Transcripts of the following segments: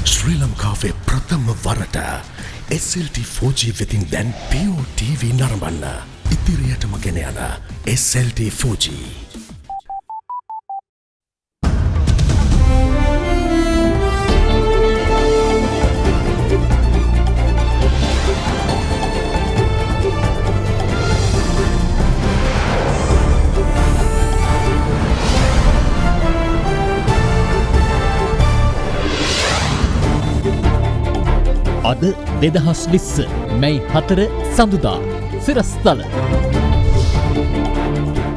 ශ්‍රී ලංකාවේ ප්‍රථම වරට SLT 4G වෙතින් දැන් Pure TV නරඹන්න. ඉදිරියටම ගෙන යන SLT 4G. අද 2020 මැයි 4 සඳුදා සිරස්තල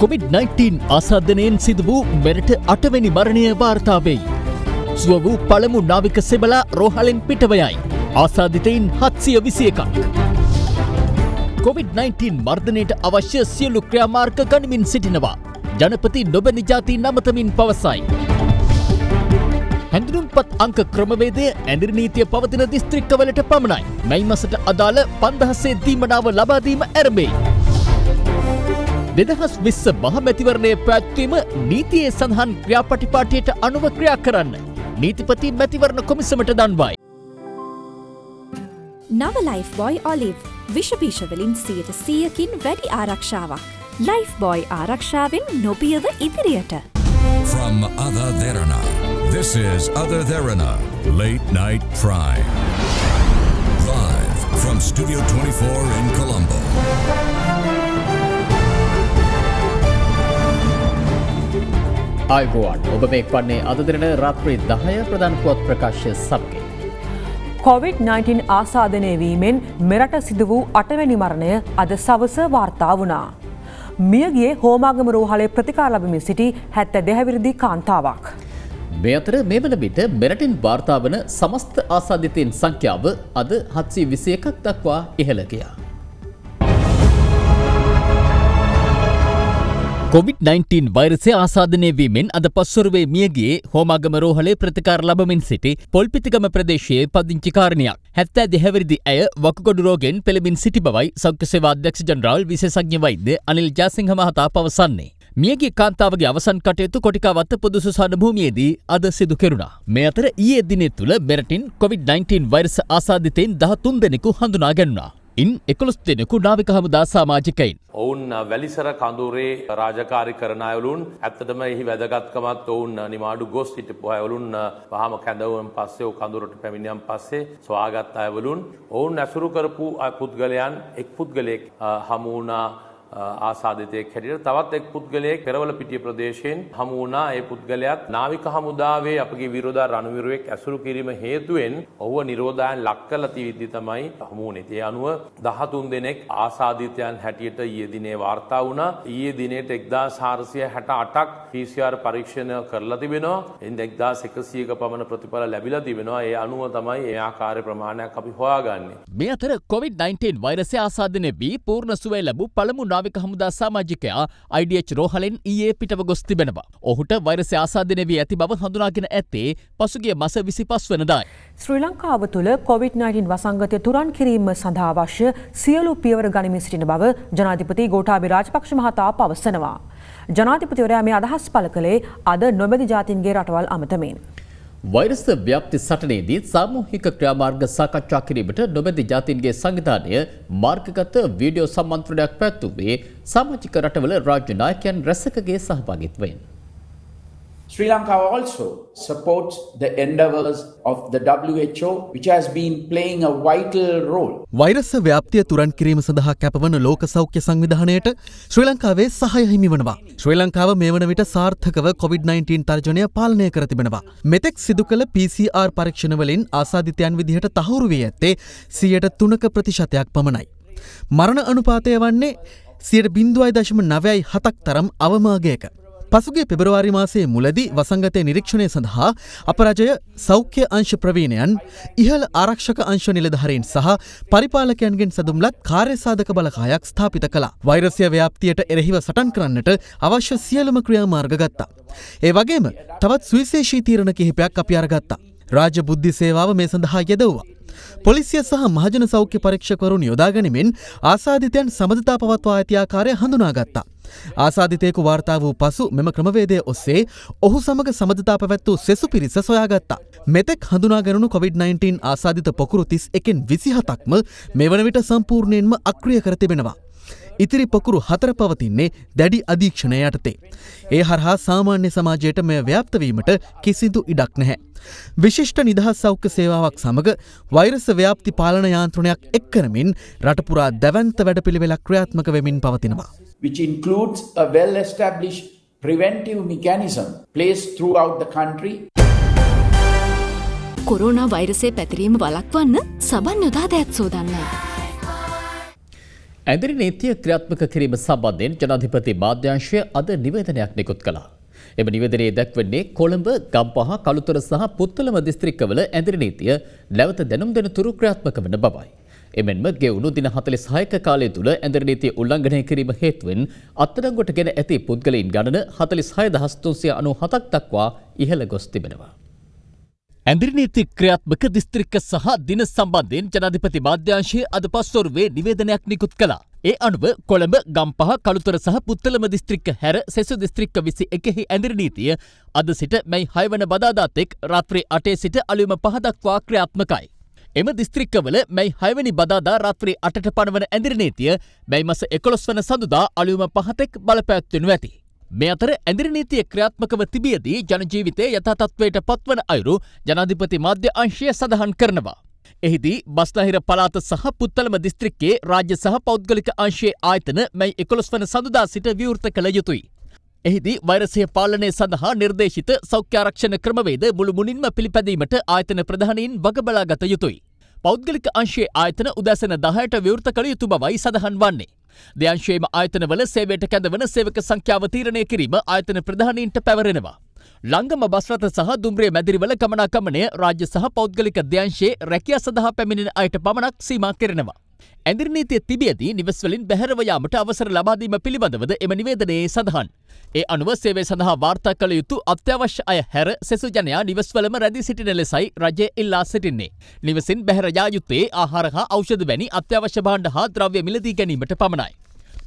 COVID-19 ආසාදනයෙන් සිදු වූ මෙරට 8 වෙනි මරණය වාර්තා වෙයි. සුව වූ පළමු නාවික සෙබලා රෝහලෙන් පිටවයයි. ආසාදිතයින් 721ක්. COVID-19 මර්ධනයට අවශ්‍ය සියලු ක්‍රියාමාර්ග ගනිමින් සිටිනවා. ජනපති නොබැඳි ජාති නමතමින් පවසයි. හැඳුනුම්පත් අංක ක්‍රමවේදය ඇඳිරි නීතිය පවතින දිස්ත්‍රික්කවලට පමණයි. මැයි මාසට අදාළ 5000 දීමනාව ලබා දීම ඇරඹේ. 2020 මහ මැතිවරණයේ පැවැත්වීම නීතියේ සඳහන් ක්‍රියාපටිපාටියට අනුව ක්‍රියා කරන්න නීතිපති මැතිවරණ කොමිසමට දන්වයි. නව ලයිෆ්බොයි ඔලිව් විෂ වලින් 100%කින් වැඩි ආරක්ෂාවක්. ලයිෆ්බොයි ආරක්ෂාවෙන් නොපියව ඉදිරියට. From Ada Derana, this is Ada Derana, Late Night Prime. Live from Studio 24 in Colombo. ආයුබෝවන් ඔබ මේ වන්නේ අද දින රාත්‍රී 10 ප්‍රධාන පුවත් ප්‍රකාශය සමගින්. COVID-19 ආසාදනය වීමෙන් මෙරට සිදු වූ 8 වෙනි මරණය අද සවස වාර්තා වුණා. මියගියේ හෝමාගම රෝහලේ ප්‍රතිකාර ලබමින් සිටි 72 විරිදි කාන්තාවක්. මේ අතර මේ වන විට මෙරටින් වාර්තා වන සමස්ත ආසාදිතයින් සංඛ්‍යාව අද 721ක් දක්වා ඉහළ ගියා. COVID-19 වෛරසය ආසාදනය වීමෙන් අද පස්වරුවේ මියගියේ හෝමාගම රෝහලේ ප්‍රතිකාර ලබමින් සිටි පොල්පිටිගම ප්‍රදේශයේ පදිංචිකාරණයක්. 72 විරිදි ඇය වකුගඩු රෝගයෙන් පෙළඹින් සිටි බවයි සෞඛ්‍ය සේවා අධ්‍යක්ෂ ජනරාල් විශේෂඥ වෛද්‍ය අනිල් ජයසිංහ මහතා පවසන්නේ. මියගිය කාන්තාවගේ අවසන් කටයුතු කොටිකාවත්ත පොදු සුසාන භූමියේදී අද සිදු කෙරුණා. මේ අතර ඊයේ දිනේ තුල මෙරටින් COVID-19 වෛරස ආසාදිතයින් 13 දෙනෙකු හඳුනා ගැනුණා. ඉන් 11 දෙනෙකු නාවික හමුදා සමාජිකයින්. ඔවුන් වැලිසර කඳුරේ රාජකාරී කරන අයවලුන් ඇත්තටම එහි වැදගත්කමත් ඔවුන් නිමාඩු ගොස් සිටපු අයවලුන් වහම කැඳවුම් පස්සේ ඔව් කඳුරට පැමිණියන් පස්සේ සොයාගත් අයවලුන් ඔවුන් ඇසුරු කරපු පුද්ගලයන් එක් පුද්ගලයෙක් හමු වුණා ආසාදිතයෙක් හැටියට. තවත් එක් පුද්ගලයෙක් පෙරවල පිටිය ප්‍රදේශයෙන් හමු වුණා. ඒ පුද්ගලයාත් නාවික හමුදාවේ අපගේ විරෝධා රණවිරුවෙක් ඇසුරු කිරීම හේතුවෙන් ඔහුව නිරෝධායන් ලක් කරලා තියද්දි තමයි හමු වුණේ. ඒ අනුව 13 දෙනෙක් ආසාදිතයන් හැටියට ඊයේ දිනේ වාර්තා වුණා. ඊයේ දිනේට 1468ක් PCR පරීක්ෂණ කරලා තිබෙනවා. එයින් 1100ක පමණ ප්‍රතිඵල ලැබිලා තිබෙනවා. ඒ අනුව තමයි ඒ ආකාරයේ ප්‍රමාණයක් අපි හොයාගන්නේ. මේ අතර COVID-19 වෛරසය ආසාදනය වී පූර්ණ සුවය ලැබූ පළමු නාවික හමුදා සමාජිකයා IDH රෝහලෙන් ඊයේ පිටව ගොස් තිබෙනවා. ඔහුට වෛරසය ආසාදනය වී ඇති බව හඳුනාගෙන ඇත්තේ පසුගිය මාස 25 වෙනිදායි. ශ්‍රී ලංකාව තුළ COVID-19 වසංගතය තුරන් කිරීම සඳහා අවශ්‍ය සියලු පියවර ගනිමින් සිටින බව ජනාධිපති ගෝඨාභය රාජපක්ෂ මහතා පවසනවා. ජනාධිපතිවරයා මේ අදහස් පළ කළේ අද නොබැඳි ජාතීන්ගේ රටවල් අමතමින්. වෛරස් ව්‍යාප්ති සටනේදී සාමූහික ක්‍රියාමාර්ග සාකච්ඡා කිරීමට නොබැඳි ජාතීන්ගේ සංවිධානය මාර්ගගත වීඩියෝ සම්මන්ත්‍රණයක් පැවැත්වුවේ සමාජික රටවල රාජ්‍ය නායකයන් රැසකගේ සහභාගීත්වයෙන්. Sri Lanka also supports the endeavours of the WHO, which has been playing a vital role. වෛරස් ව්‍යාප්තිය තුරන් කිරීම සඳහා කැපවන ලෝක සෞඛ්‍ය සංවිධානයට ශ්‍රී ලංකාවේ සහාය හිමි වනවා. ශ්‍රී ලංකාව මේ වන විට සාර්ථකව COVID-19 තර්ජනය පාලනය කර තිබෙනවා. මෙතෙක් සිදු කළ PCR පරීක්ෂණ වලින් ආසාදිතයන් විදිහට තහවුරු වී ඇත්තේ 3% පමණයි. මරණ අනුපාතය වන්නේ 0.97ක් තරම් අවමාගයක. පසුගිය පෙබරවාරි මාසයේ මුලදී වසංගතය නිරීක්ෂණය සඳහා අපරාජය සෞඛ්‍ය අංශ ප්‍රවීණයන් ඉහළ ආරක්ෂක අංශ නිලධාරීන් සහ පරිපාලකයන්ගෙන් සැදුම්ලත් කාර්යසාධක බලකායක් ස්ථාපිත කළා. වෛරසය ව්‍යාප්තියට එරෙහිව සටන් කරන්නට අවශ්‍ය සියලුම ක්‍රියාමාර්ග ගත්තා. ඒ වගේම තවත් සුවිශේෂී තීරණ කිහිපයක් අපි අරගත්තා. රාජ්‍ය බුද්ධි සේවාව මේ සඳහා යෙදුවා. පොලිසිය සහ මහජන සෞඛ්‍ය පරීක්ෂකවරුන් යොදා ගැනීමෙන් ආසාදිතයන් සබඳතා පවත්වා ඇති ආකාරය හඳුනාගත්තා. ආසාදිතයෙකු වාර්තා වූ පසු මෙම ක්‍රමවේදය ඔස්සේ ඔහු සමග සබඳතා පැවැත් වූ සෙසු පිරිස සොයාගත්තා. මෙතෙක් හඳුනා ගැනුණු COVID-19 ආසාදිත පොකුරු 31න් 27ක්ම මේ වන විට සම්පූර්ණයෙන්ම අක්‍රිය කර තිබෙනවා. ඉතිරි පොකුරු 4 පවතින්නේ දැඩි අධීක්ෂණය යටතේ. ඒ හරහා සාමාන්‍ය සමාජයට මෙය ව්‍යාප්ත වීමට කිසිදු ඉඩක් නැහැ. විශිෂ්ට නිදහස් සෞඛ්‍ය සේවාවක් සමග වෛරස ව්‍යාප්ති පාලන යාන්ත්‍රණයක් එක් කරමින් රට පුරා දැවැන්ත වැඩපිළිවෙලක් ක්‍රියාත්මක වෙමින් පවතිනවා. which includes a well-established preventive mechanism placed throughout the country. කොරෝනා වෛරසය පැතිරීම වළක්වන්න සබන් යොදා දෑත් සෝදන්න. ඇඳරි නීතිය ක්‍රියාත්මක කිරීම සම්බන්ධයෙන් ජනාධිපති මාධ්‍යංශය අද නිවේදනයක් නිකුත් කළා. එම නිවේදනයේ දැක්වෙන්නේ කොළඹ, ගම්පහ, කළුතර සහ පුත්තලම දිස්ත්‍රික්කවල ඇඳරි නීතිය නැවත දැනුම් දෙන තුරු ක්‍රියාත්මක වන බවයි. එමෙන්ම ගෙවුණු දින 46ක කාලය තුළ ඇඳරි නීතිය උල්ලංඝනය කිරීම හේතුවෙන් අත්අඩංගුවට ගෙන ඇති පුද්ගලයින් ගණන 46397ක් දක්වා ඉහළ ගොස් තිබෙනවා. ඇඳරි නීති ක්‍රියාත්මක දිස්ත්‍රික්ක සහ දින සම්බන්ධයෙන් ජනාධිපති මාධ්‍යංශය අද පස්වරුවේ නිවේදනයක් නිකුත් කළා. ඒ අනුව කොළඹ, ගම්පහ, කළුතර සහ පුත්තලම දිස්ත්‍රික්ක හැර සෙසු දිස්ත්‍රික්ක 21හි ඇඳරි නීතිය අද සිට මැයි 6 වන බදාදා තෙක් රාත්‍රී 8 සිට අලුයම 5 දක්වා ක්‍රියාත්මකයි. එම දිස්ත්‍රික්කවල මැයි 6 වෙනි බදාදා රාත්‍රී 8ට පනවන ඇඳරි නීතිය මැයි මාස 11 වන සඳුදා අලුයම 5 තෙක් බලපැවැත්වෙනු ඇති. මේ අතර ඇඳරි නීතිය ක්‍රියාත්මකව තිබියදී ජනජීවිතය යථා තත්ත්වයට පත්වන අයුරු ජනාධිපති මාධ්‍ය අංශය සඳහන් කරනවා. එහිදී බස්නාහිර පළාත සහ පුත්තලම දිස්ත්‍රික්කයේ රාජ්‍ය සහ පෞද්ගලික අංශයේ ආයතන මැයි 11 වන සඳුදා සිට විවෘත කළ යුතුයි. එහිදී වෛරසය පාලනය සඳහා නිර්දේශිත සෞඛ්‍ය ආරක්ෂණ ක්‍රමවේද මුළු මුනින්ම පිළිපැදීමට ආයතන ප්‍රධානීන් වග බලාගත යුතුයි. පෞද්ගලික අංශයේ ආයතන උදැසන 10ට විවෘත කළ යුතු බවයි සඳහන් වන්නේ. දෙයංශයේම ආයතනවල සේවයට කැඳවන සේවක සංඛ්‍යාව තීරණය කිරීම ආයතන ප්‍රධානීන්ට පැවරෙනවා. ලංගම බස් රථ සහ දුම්රිය මැදිරිවල ගමනාගමනය රාජ්‍ය සහ පෞද්ගලික දෙයංශයේ රැකියා සඳහා පැමිණෙන අයට පමණක් සීමා කෙරෙනවා. ඇඳරි නීතිය තිබියදී නිවෙස් වලින් බැහැරව යාමට අවසර ලබා දීම පිළිබඳවද එම නිවේදනයේ සඳහන්. ඒ අනුව සේවය සඳහා වාර්තා කළ යුතු අත්‍යවශ්‍ය අය හැර සෙසු ජනයා නිවෙස්වලම රැඳී සිටින ලෙසයි රජය ඉල්ලා සිටින්නේ. නිවසින් බැහැර යා යුත්තේ ආහාර හා ඖෂධ වැනි අත්‍යවශ්‍ය භාණ්ඩ හා ද්‍රව්‍ය මිලදී ගැනීමට පමණයි.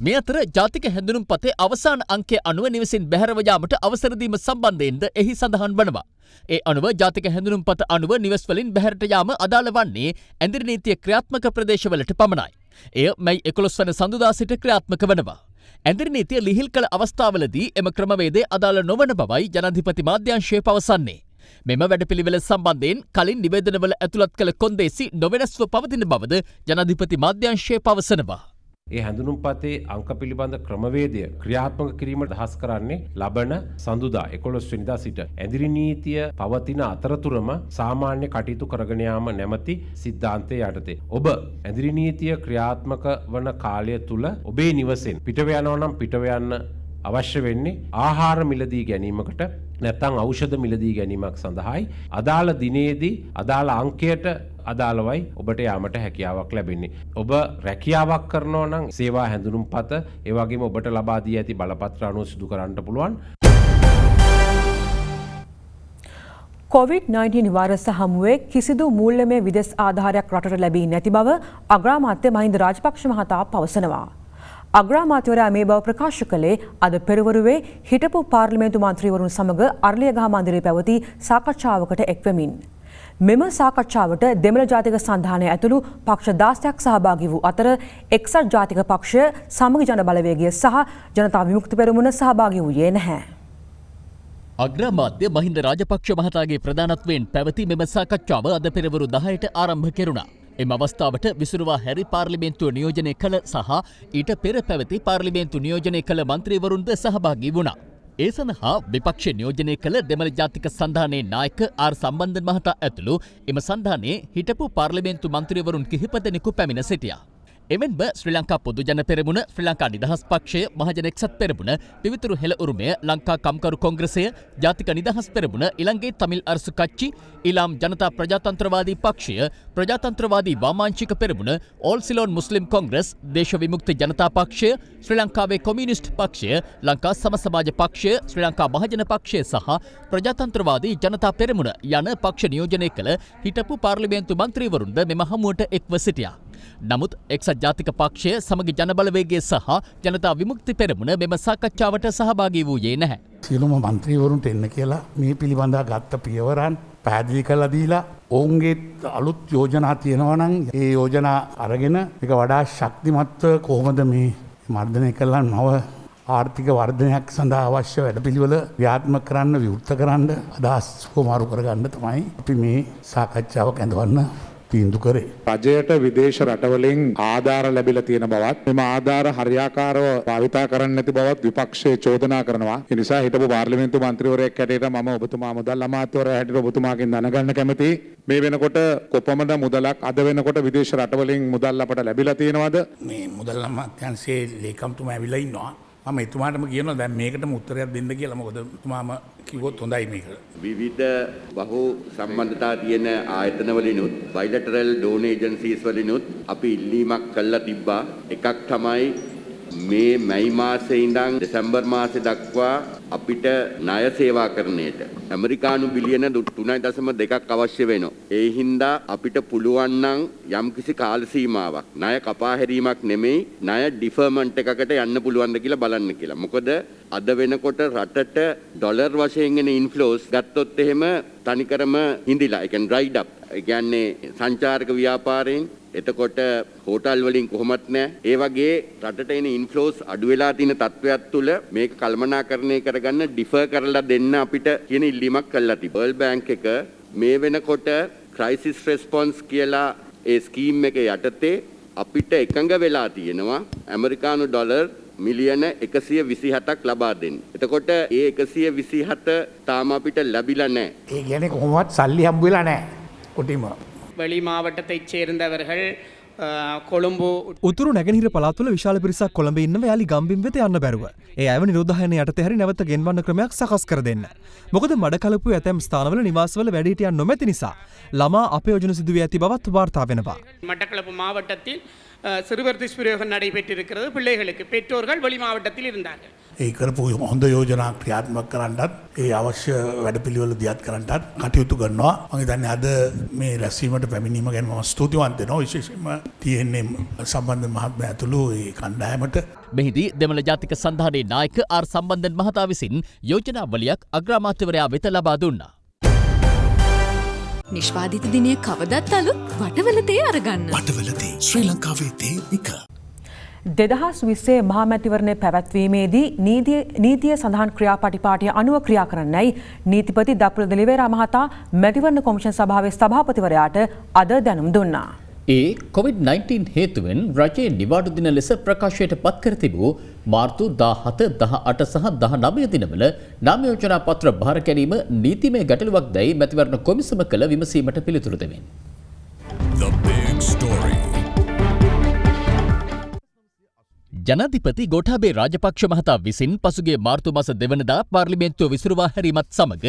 මේ අතර ජාතික හැඳුනුම්පතේ අවසාන අංකය අනුව නිවසින් බැහැරව යාමට අවසර දීම සම්බන්ධයෙන්ද එහි සඳහන් වනවා. ඒ අනුව ජාතික හැඳුනුම්පත අනුව නිවෙස් වලින් බැහැරට යාම අදාළ වන්නේ ඇඳරි නීතිය ක්‍රියාත්මක ප්‍රදේශවලට පමණයි. එය මැයි 11 වන සඳුදා සිට ක්‍රියාත්මක වනවා. ඇඳරි නීතිය ලිහිල් කළ අවස්ථාවලදී එම ක්‍රමවේදය අදාළ නොවන බවයි ජනාධිපති මාධ්‍යංශය පවසන්නේ. මෙම වැඩපිළිවෙල සම්බන්ධයෙන් කලින් නිවේදනවල ඇතුළත් කළ කොන්දේසි නොවෙනස්ව පවතින බවද ජනාධිපති මාධ්‍යංශය පවසනවා. ඒ හැඳුනුම්පතේ අංක පිළිබඳ ක්‍රමවේදය ක්‍රියාත්මක කිරීමට අදහස් කරන්නේ ලබන සඳුදා 11 වෙනිදා සිට ඇඳරි නීතිය පවතින අතරතුරම සාමාන්‍ය කටයුතු කරගෙන යාම නැමැති සිද්ධාන්තය යටතේ ඔබ ඇඳරි නීතිය ක්‍රියාත්මක වන කාලය තුල ඔබේ නිවසෙන් පිටව යනවා නම් පිටව යන්න අවශ්‍ය වෙන්නේ ආහාර මිලදී ගැනීමකට නැත්නම් ඖෂධ මිලදී ගැනීමක් සඳහායි අදාළ දිනේදී අදාළ අංකයට අදාළවයි ඔබට යාමට හැකියාවක් ලැබෙන්නේ. ඔබ රැකියාවක් කරනවා නම් සේවා හැඳුනුම්පත ඒ වගේම ඔබට ලබා දී ඇති බලපත්‍ර අනුව සිදු කරන්නට පුළුවන්. COVID-19 වෛරස හමුවේ කිසිදු මූල්‍යමය විදෙස් ආධාරයක් රටට ලැබී නැති බව අග්‍රාමාත්‍ය මහින්ද රාජපක්ෂ මහතා පවසනවා. අග්‍රාමාත්‍යවරයා මේ බව ප්‍රකාශ කළේ අද පෙරවරුවේ හිටපු පාර්ලිමේන්තු මන්ත්‍රීවරුන් සමග අරලියගහ මන්දිරයේ පැවති සාකච්ඡාවකට එක්වෙමින්. මෙම සාකච්ඡාවට දෙමළ ජාතික සන්ධානය ඇතුළු පක්ෂ 16ක් සහභාගී වූ අතර එක්සත් ජාතික පක්ෂය, සමගි ජන බලවේගය සහ ජනතා විමුක්ති පෙරමුණ සහභාගී වූයේ නැහැ. අග්‍රාමාත්‍ය මහින්ද රාජපක්ෂ මහතාගේ ප්‍රධානත්වයෙන් පැවති මෙම සාකච්ඡාව අද පෙරවරු 10ට ආරම්භ කෙරුණා. එම අවස්ථාවට විසුරුවා හැරි පාර්ලිමේන්තුව නියෝජනය කළ සහ ඊට පෙර පැවති පාර්ලිමේන්තු නියෝජනය කළ මන්ත්‍රීවරුන්ද සහභාගී වුණා. ඒ සඳහා විපක්ෂ නියෝජනය කළ දෙමළ ජාතික සන්ධානයේ නායක ආර් සම්බන්ධන් මහතා ඇතුළු එම සන්ධානයේ හිටපු පාර්ලිමේන්තු මන්ත්‍රීවරුන් කිහිප දෙනෙකු පැමිණ සිටියා. එමෙන්ම ශ්‍රී ලංකා පොදු ජන පෙරමුණ, ශ්‍රී ලංකා නිදහස් පක්ෂය, මහජන එක්සත් පෙරමුණ, පිවිතුරු හෙළ උරුමය, ලංකා කම්කරු කොංග්‍රසය, ජාතික නිදහස් පෙරමුණ, ඉලංගේ තමිල් අරසු කච්චි, ඉලාම් ජනතා ප්‍රජාතන්ත්‍රවාදී පක්ෂය, ප්‍රජාතන්ත්‍රවාදී වාමාංශික පෙරමුණ, ඕල් සිලෝන් මුස්ලිම් කොංග්‍රස්, දේශ විමුක්ති ජනතා පක්ෂය, ශ්‍රී ලංකාවේ කොමියුනිස්ට් පක්ෂය, ලංකා සම සමාජ පක්ෂය, ශ්‍රී ලංකා මහජන පක්ෂය සහ ප්‍රජාතන්ත්‍රවාදී ජනතා පෙරමුණ යන පක්ෂ නියෝජනය කළ හිටපු පාර්ලිමේන්තු මන්ත්‍රීවරුන්ද මෙම හමුවට එක්ව සිටියා. නමුත් එක්සත් ජාතික පක්ෂය, සමගි ජනබලවේගය සහ ජනතා විමුක්ති පෙරමුණ මෙම සාකච්ඡාවට සහභාගී වූයේ නැහැ. සියලුම මන්ත්‍රීවරුන්ට එන්න කියලා මේ පිළිබඳව ගත්ත පියවරන් පැහැදිලි කරලා දීලා ඔවුන්ගේ අලුත් යෝජනා තියෙනවා නම් ඒ යෝජනා අරගෙන මේක වඩා ශක්තිමත්ව කොහොමද මේ මර්ධනය කළා නව ආර්ථික වර්ධනයක් සඳහා අවශ්‍ය වැඩපිළිවෙල ක්‍රියාත්මක කරන්න, විවෘත කරන්න, අදහස් හොමාරු කරගන්න තමයි අපි මේ සාකච්ඡාවක් ඇඳවන්න තීන්දුව කරේ. රජයට විදේශ රටවලින් ආධාර ලැබිලා තියෙන බවත්, මෙම ආධාර හරියාකාරව භාවිතා කරන්නේ නැති බවත් විපක්ෂයේ චෝදනා කරනවා. ඒ නිසා හිටපු පාර්ලිමේන්තු මන්ත්‍රීවරයෙක් හැටියට මම ඔබතුමා මුදල් අමාත්‍යවරයා හැටියට ඔබතුමාගෙන් දැනගන්න කැමතියි. මේ වෙනකොට කොපමණ මුදලක් අද වෙනකොට විදේශ රටවලින් මුදල් අපට ලැබිලා තියෙනවද? මේ මුදල් අමාත්‍යාංශයේ ලේකම්තුමා ඇවිල්ලා ඉන්නවා. මම එතුමාටම කියනවා දැන් මේකටම උත්තරයක් දෙන්න කියලා. මොකද එතුමාම කිව්වොත් හොඳයි මේක. විවිධ බහු සම්බන්ධතා තියෙන ආයතන වලිනුත් බයිලටරල් ඩෝන ඒජන්සීස් වලිනුත් අපි ඉල්ලීමක් කළා තිබ්බා. එකක් තමයි මේ මැයි මාසේ ඉඳන් දෙසැම්බර් මාසේ දක්වා අපිට ණය සේවාකරණයට ඇමරිකානු බිලියන 3.2ක් අවශ්‍ය වෙනවා. ඒ හින්දා අපිට පුළුවන් නම් යම්කිසි කාල සීමාවක් ණය කපා හැරීමක් නෙමෙයි ණය ඩිෆර්මන්ට් එකකට යන්න පුළුවන්ද කියලා බලන්න කියලා. මොකද අද වෙනකොට රටට ඩොලර් වශයෙන් එන ඉන්ෆ්ලෝස් ගත්තොත් එහෙම තනිකරම හිඳිලා. ඒ කියන්නේ ඩ්‍රයිඩ් අප්. ඒ කියන්නේ සංචාරක ව්‍යාපාරයෙන් එතකොට හෝටල් වලින් කොහොමත් නැහැ. ඒ වගේ රටට එන ඉන්ෆ්ලෝස් අඩු වෙලා තියෙන තත්වයක් තුළ මේක කළමනාකරණය කරගන්න ඩිෆර් කරලා දෙන්න අපිට කියන ඉල්ලීමක් කළා තිබ්බා. වර්ල්ඩ් බැංක් එක මේ වෙනකොට ක්‍රයිසිස් රෙස්පොන්ස් කියලා ඒ ස්කීම් එක යටතේ අපිට එකඟ වෙලා තියෙනවා ඇමරිකානු ඩොලර් මිලියන 127ක් ලබා දෙන්න. එතකොට ඒ 127 තාම අපිට ලැබිලා නැහැ. ඒ කියන්නේ කොහොමවත් සල්ලි හම්බ වෙලා නැහැ. කොටිම வெளி மாவட்டத்தைச் சேர்ந்தவர்கள் කොළඹ උතුරු නැගෙනහිර පළාත්වල විශාල පිරිසක් කොළඹ ඉන්නව යාලි ගම්බිම් වෙත යන්න බැරුව. ඒ අයව නිරෝධායන යටතේ හැරි නැවත ගෙන්වන්න ක්‍රමයක් සකස් කර දෙන්න. මොකද මඩකලපුව ඇතැම් ස්ථානවල නිවාසවල වැඩිහිටියන් නොමැති නිසා ළමා අපයෝජන සිදු වී ඇති බවත් වාර්තා වෙනවා. மட்டக்களப்பு மாவட்டத்தில் சிறுவர் துஷ்பிரயோகம் நடைபெற்றிருக்கிறது. பிள்ளைகளுக்கு பெற்றோர்கள் வெளி மாவட்டத்தில் இருந்தார்கள். ඒ කරපු හොඳ යෝජනා ක්‍රියාත්මක කරන්නත් ඒ අවශ්‍ය වැඩපිළිවෙල දියත් කරන්නත් කටයුතු කරනවා. මම හිතන්නේ අද මේ රැස්වීමට පැමිණීම ගැන මම ස්තුතිවන්ත වෙනවා. විශේෂයෙන්ම TNA සම්බන්ධ මහත්මයා ඇතුළු ඒ කණ්ඩායමට. මෙහිදී දෙමළ ජාතික සන්ධානයේ නායක ආර් සම්බන්ධන් මහතා විසින් යෝජනාවලියක් අග්‍රාමාත්‍යවරයා වෙත ලබා දුන්නා. නිෂ්පාදිත දිනය කවදත් අලුත් වටවලතේ අරගන්න. වටවලතේ ශ්‍රී ලංකාවේ තේ එක. 2020 මහමැතිවරණය පැවැත්වීමේදී නීතිය සඳහන් ක්‍රියාපටිපාටිය අනුව ක්‍රියා කරන්නයි නීතිපති දප්පුල දෙලිවේරා මහතා මැතිවරණ කොමිෂන් සභාවේ සභාපතිවරයාට අද දැනුම් දුන්නා. ඒ COVID-19 හේතුවෙන් රජයේ නිවාඩු දින ලෙස ප්‍රකාශයට පත් කර තිබූ මාර්තු 17, 18 සහ 19 දිනවල නාම යෝජනා පත්‍ර බාර ගැනීම නීතිමය ගැටලුවක් දැයි මැතිවරණ කොමිසම කළ විමසීමට පිළිතුරු දෙමින්. The big story. ජනාධිපති ගෝඨාභය රාජපක්ෂ මහතා විසින් පසුගිය මාර්තු මාස 2 වෙනිදා පාර්ලිමේන්තුව විසිරුවා හැරීමත් සමග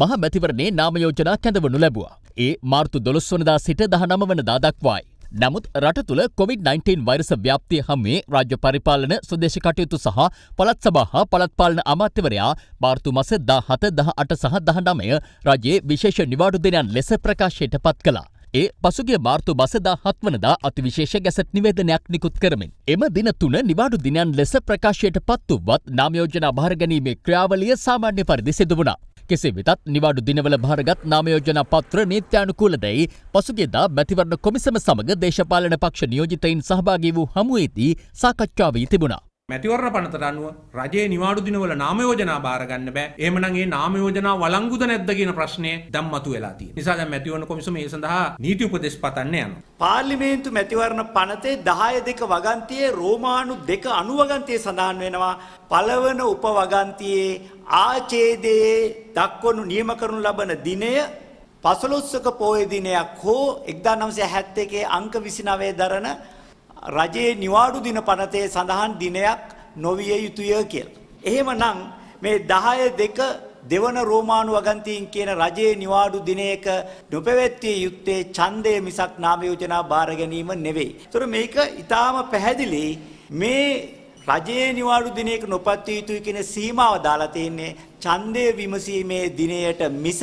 මහ මැතිවරණයේ නාම යෝජනා කැඳවනු ලැබුවා. ඒ මාර්තු 12 වෙනිදා සිට 19 වෙනිදා දක්වායි. නමුත් රට තුළ COVID-19 වෛරස ව්‍යාප්තිය හමුවේ රාජ්‍ය පරිපාලන ස්වදේශ කටයුතු සහ පළාත් සභා හා පළාත් පාලන අමාත්‍යවරයා මාර්තු මාස 17, 18 සහ 19 රජයේ විශේෂ නිවාඩු දිනයන් ලෙස ප්‍රකාශයට පත් කළා. ඒ පසුගිය මාර්තු මාස 17 වෙනිදා අතිවිශේෂ ගැසට් නිවේදනයක් නිකුත් කරමින් එම දින 3 නිවාඩු දිනයන් ලෙස ප්‍රකාශයට පත් වුවත් නාම යෝජනා බාර ගැනීමේ ක්‍රියාවලිය සාමාන්‍ය පරිදි සිදු වුණා. කෙසේ වෙතත් නිවාඩු දිනවල භාරගත් නාම යෝජනා පත්‍ර නීත්‍යානුකූලදැයි පසුගියදා මැතිවරණ කොමිසම සමග දේශපාලන පක්ෂ නියෝජිතයින් සහභාගී වූ හමුවේදී සාකච්ඡා වී තිබුණා. මැතිවරණ පනතට අනුව රජයේ නිවාඩු දිනවල නාම යෝජනා බාර ගන්න බෑ. එහෙමනම් ඒ නාම යෝජනා වළංගුද නැද්ද කියන ප්‍රශ්නය දැන් මතුවලා තියෙනවා. නිසා දැන් මැතිවරණ කොමිසම මේ සඳහා නීති උපදෙස් පතන්න යනවා. පාර්ලිමේන්තු මැතිවරණ පනතේ 10.2 වගන්තියේ රෝමානු 2 අනුවගන්තියේ සඳහන් වෙනවා. පළවන උපවගන්තියේ ආචේදයේ දක්වනු නියම කරනු ලබන දිනය 15ක පොහොය දිනයක් හෝ 1971 අංක 29 දරන රජයේ නිවාඩු දින පනතේ සඳහන් දිනයක් නොවිය යුතුය කියලා. එහෙමනම් මේ 10/2 දෙවන රෝමානු වගන්තීන් කියන රජයේ නිවාඩු දිනයක නොපැවැත්විය යුත්තේ ඡන්දය මිසක් නාම යෝජනා බාර ගැනීම නෙවෙයි. ඒතර මේක ඊටාම පැහැදිලි මේ රජයේ නිවාඩු දිනයක නොපැවැත්විය යුතුයි කියන සීමාව දාලා තියෙන්නේ ඡන්දය විමසීමේ දිනයට මිස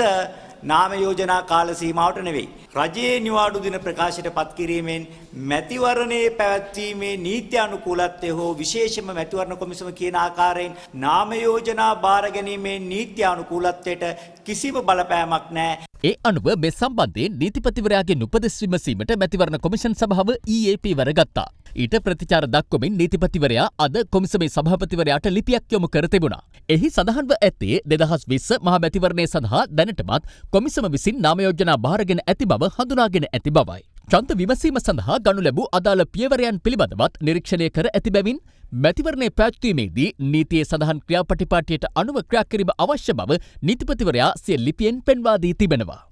නාම යෝජනා කාල සීමාවට නෙවෙයි. රජයේ නිවාඩු දින ප්‍රකාශයට පත් කිරීමෙන් මැතිවරණයේ පැවැත්වීමේ නීති අනුකූලත්වය හෝ විශේෂම මැතිවරණ කොමිසම කියන ආකාරයෙන් නාම යෝජනා බාර ගැනීමේ නීති අනුකූලත්වයට කිසිම බලපෑමක් නැහැ. ඒ අනුව මේ සම්බන්ධයෙන් නීතිපතිවරයාගෙන් උපදෙස් විමසීමට මැතිවරණ කොමිෂන් සභාව ඊයේ පියවර ගත්තා. ඊට ප්‍රතිචාර දක්වමින් නීතිපතිවරයා අද කොමිසමේ සභාපතිවරයාට ලිපියක් යොමු කර තිබුණා. එහි සඳහන්ව ඇත්තේ 2020 මහා මැතිවරණය සඳහා දැනටමත් කොමිසම විසින් නාම යෝජනා බාරගෙන ඇති බව හඳුනාගෙන ඇති බවයි. ඡන්ද විමසීම සඳහා ගනු ලැබූ අදාළ පියවරයන් පිළිබඳවත් නිරීක්ෂණය කර ඇති බැවින් මැතිවරණය පැවැත්වීමේදී නීතියේ සඳහන් ක්‍රියාපටිපාටියට අනුව ක්‍රියා කිරීම අවශ්‍ය බව නීතිපතිවරයා සිය ලිපියෙන් පෙන්වා දී තිබෙනවා.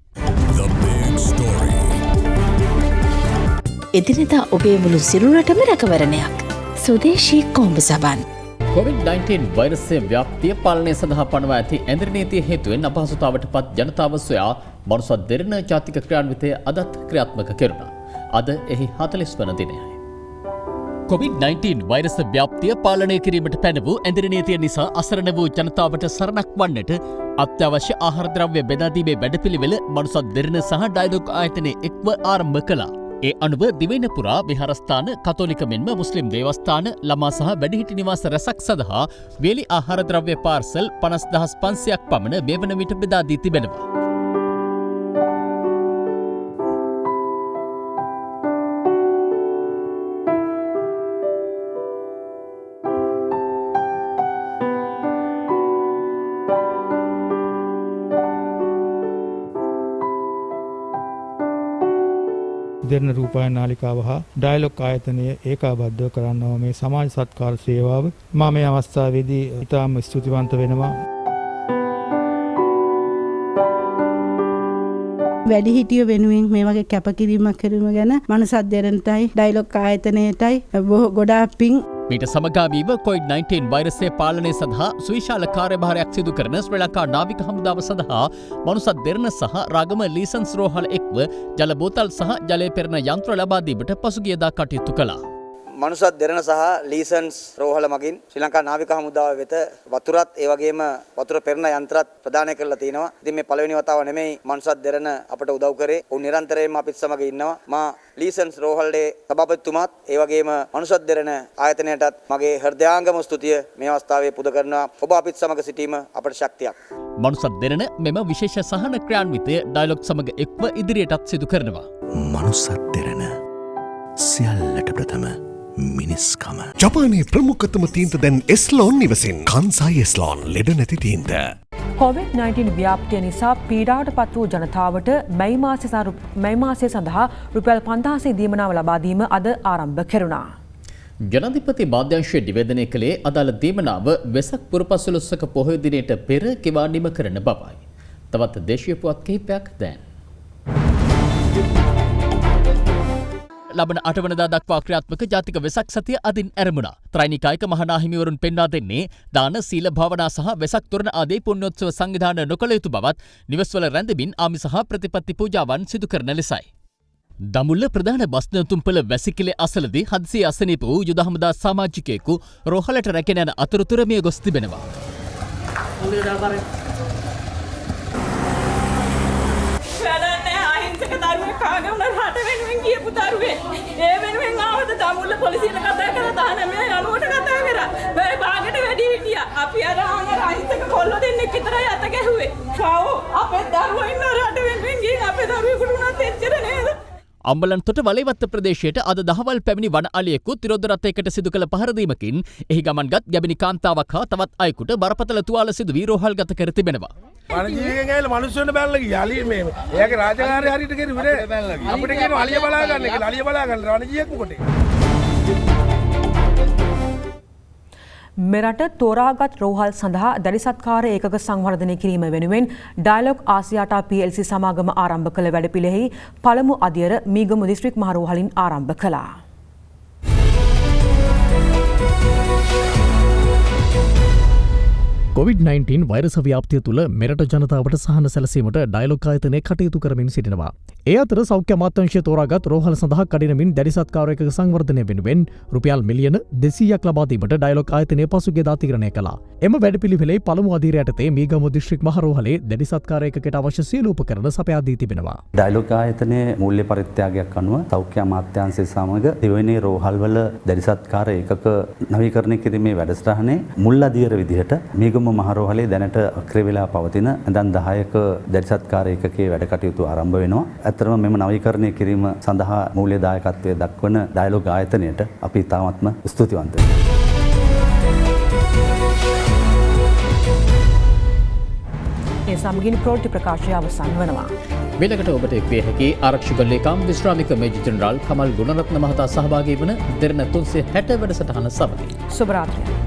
එදිනෙදා ඔබේ මුළු සිරුරටම රැකවරණයක්. ස්වදේශී කොම්බ සබන්. COVID-19 වෛරසය ව්‍යාප්තිය පාලනය සඳහා පනවා ඇති ඇඳරි නීතිය හේතුවෙන් අපහසුතාවට පත් ජනතාව සොයා මනුසත් දෙරණ ජාතික ක්‍රියාන්විතය අදත් ක්‍රියාත්මක කෙරුණා. අද එහි 40 වන දිනයයි. COVID-19 වෛරස ව්‍යාප්තිය පාලනය කිරීමට පැන වූ ඇඳරි නීතිය නිසා අසරණ වූ ජනතාවට සරණක් වන්නට අත්‍යවශ්‍ය ආහාර ද්‍රව්‍ය බෙදා දීමේ වැඩපිළිවෙල මනුසත් දෙරණ සහ ඩයලොග් ආයතනයේ එක්ව ආරම්භ කළා. ඒ අනුව දිවයින පුරා විහාරස්ථාන කතෝලික මෙන්ම මුස්ලිම් දේවස්ථාන ළමා සහ වැඩිහිටි නිවාස රැසක් සඳහා වේලි ආහාර ද්‍රව්‍ය පාර්සල් 50,500ක් පමණ මේ වන විට බෙදා දී තිබෙනවා. දෙරණ රූපాయන නාලිකාව හා ඩයලොග් ආයතනය ඒකාබද්ධව කරනවා මේ සමාජ සත්කාර සේවාව. මම මේ අවස්ථාවේදී ඉතාම ස්තුතිවන්ත වෙනවා. වැඩිහිටියෝ වෙනුවෙන් මේ වගේ කැපකිරීමක් කිරීම ගැන මනසත් දෙරණටයි ඩයලොග් ආයතනයටයි ගොඩාක් පිං. මීට සමගාමීව COVID-19 වෛරසය පාලනය සඳහා සුවිශාල කාර්යභාරයක් සිදු කරන ශ්‍රී ලංකා නාවික හමුදාව සඳහා මනුසත් දෙරණ සහ රාගම ලීසන්ස් රෝහල එක්ව ජල බෝතල් සහ ජලය පෙරන යන්ත්‍ර ලබා දීමට පසුගියදා කටයුතු කළා. මනුසත් දෙරණ සහ ලීසන්ස් රෝහල මගින් ශ්‍රී ලංකා නාවික හමුදාව වෙත වතුරත් ඒ වගේම වතුර පෙරන යන්ත්‍රත් ප්‍රදානය කරලා තිනවා. ඉතින් මේ පළවෙනි වතාව නෙමෙයි මනුසත් දෙරණ අපට උදව් කරේ. උන් නිරන්තරයෙන්ම අපිත් සමග ඉන්නවා. මා ලීසන්ස් රෝහලේ සභාපතිතුමාත් ඒ වගේම මනුසත් දෙරණ ආයතනයටත් මගේ හෘදයාංගම ස්තුතිය මේ අවස්ථාවේ පුද කරනවා. ඔබ අපිත් සමග සිටීම අපට ශක්තියක්. මනුසත් දෙරණ මෙම විශේෂ සහන ක්‍රියාන්විතය ඩයලොග් සමග එක්ව ඉදිරියටත් සිදු කරනවා. මනුසත් දෙරණ සියල්ලට ප්‍රථම මිනිස්කම. ජපානයේ ප්‍රමුඛතම තීන්ත දැන් එස්ලෝන් නිවසින්. කන්සයි එස්ලෝන් ලෙඩ නැති තීන්ත. COVID-19 ව්‍යාප්තිය නිසා පීඩාවට පත් වූ ජනතාවට මැයි මාසය සඳහා රුපියල් 5,000 දීමනාව ලබා දීම අද ආරම්භ කෙරුණා. ජනාධිපති මාධ්‍යංශය නිවේදනය කළේ අදාළ දීමනාව වෙසක් පුරපසළොස්වක පොහොය දිනයට පෙර ගෙවා නිම කරන බවයි. තවත් දේශීය පුවත් කිහිපයක් දැන්. ලබන 8 වනදා දක්වා ක්‍රියාත්මක ජාතික වෙසක් සතිය අදින් ආරම්භුණා. ත්‍රිනිකායක මහානාහිමිවරුන් පෙන්වා දෙන්නේ දාන සීල භාවනා සහ වෙසක් තොරණ ආදී පුණ්‍යෝත්සව සංවිධාන නොකළ යුතු බවත් නිවෙස්වල රැඳෙමින් ආමි සහ ප්‍රතිපත්ති පූජාවන් සිදු කරන ලෙසයි. දමුල්ල ප්‍රධාන බස් නැවතුම්පළ වැසිකිළි අසලදී හදිසි අසනීප වූ යුද හමුදා සමාජිකයෙකු රෝහලට රැගෙන යන අතරතුර මිය ගොස් තිබෙනවා. කියපු දරුවේ ඒ වෙනුවෙන් ආවද දමුල්ල පොලිසියට කතා කරලා තාන මේ යනුවට කතා කරා මේ බාගෙට වැඩි හිටියා අපි අර අහිංසක කොල්ලෝ දෙන්නෙක් විතරයි අත ගැහුවේ කව් අපේ දරුවෝ ඉන්න රට වෙනුවෙන් ගිහින් අපේ දරුවෙකුට උනත් එච්චර නේද. අම්බලන්තොට වලේවත්ත ප්‍රදේශයට අද දහවල් පැමිණි වන අලියෙකු තිරෝධ රථයකට සිදු කළ පහරදීමකින් එහි ගමන්ගත් ගැබිනි කාන්තාවක් හා තවත් අයෙකුට බරපතල තුවාල සිදු වී රෝහල්ගත කර තිබෙනවා. වනජීවිකෙන් ඇවිල්ලා මිනිස්සුන්ට බැලලා ගියා. අලිය මේ එයාගේ රාජකාරිය හරියට කෙරුවේ නෑ. අපිට කියනවා අලිය බලා ගන්න කියලා. අලිය බලා ගන්න වනජීවියෙක් මොකටද? මෙරට තෝරාගත් රෝහල් සඳහා දැඩි සත්කාර ඒකක සංවර්ධනය කිරීම වෙනුවෙන් ඩයලොග් ආසියාටා PLC සමාගම ආරම්භ කළ වැඩපිළිවෙලෙහි පළමු අදියර මීගමු දිස්ත්‍රික් මහ රෝහලින් ආරම්භ කළා. COVID-19 වෛරස ව්‍යාප්තිය තුළ මෙරට ජනතාවට සහන සැලසීමට ඩයලොග් ආයතනය කටයුතු කරමින් සිටිනවා. ඒ අතර සෞඛ්‍ය අමාත්‍යාංශය තෝරාගත් රෝහල සඳහා කඩිනමින් දැඩි සත්කාරයක සංවර්ධනය වෙනුවෙන් රුපියල් මිලියන 200ක් ලබා දීමට ඩයලොග් ආයතනය පසුගියදා තීරණය කළා. එම වැඩපිළිවෙලේ පළමු අධීරය යටතේ මීගමු දිස්ත්‍රික් මහ රෝහලේ දැඩි සත්කාරයකට අවශ්‍ය සියලු උපකරණ සපයා දී තිබෙනවා. ඩයලොග් ආයතනයේ මූල්‍ය පරිත්‍යාගයක් අනුව සෞඛ්‍ය අමාත්‍යාංශය සමග දෙවෙනි රෝහල්වල දැඩි සත්කාර ඒකක නවීකරණය කිරීමේ වැඩසටහනේ මුල් අධීර විදිහට මීගමු මහ රෝහලේ දැනට අක්‍රිය වෙලා පවතින ඇඳන් 10ක දැඩි සත්කාර ඒකකයේ වැඩ කටයුතු ආරම්භ වෙනවා. ඇත්තටම මෙම නවීකරණය කිරීම සඳහා මූල්‍ය දායකත්වය දක්වන ඩයලොග් ආයතනයට අපි ඉතාමත්ම ස්තුතිවන්ත වෙනවා. ඒ සමගින් ප්‍රවෘත්ති ප්‍රකාශය අවසන් වනවා. වෙලකට ඔබට එක්විය හැකි ආරක්ෂක ලේකම් විශ්‍රාමික මේජර් ජෙනරාල් කමල් ගුණරත්න මහතා සහභාගී වන දෙරණ 360 වැඩසටහන සමගින් සුබ රාත්‍රියක්.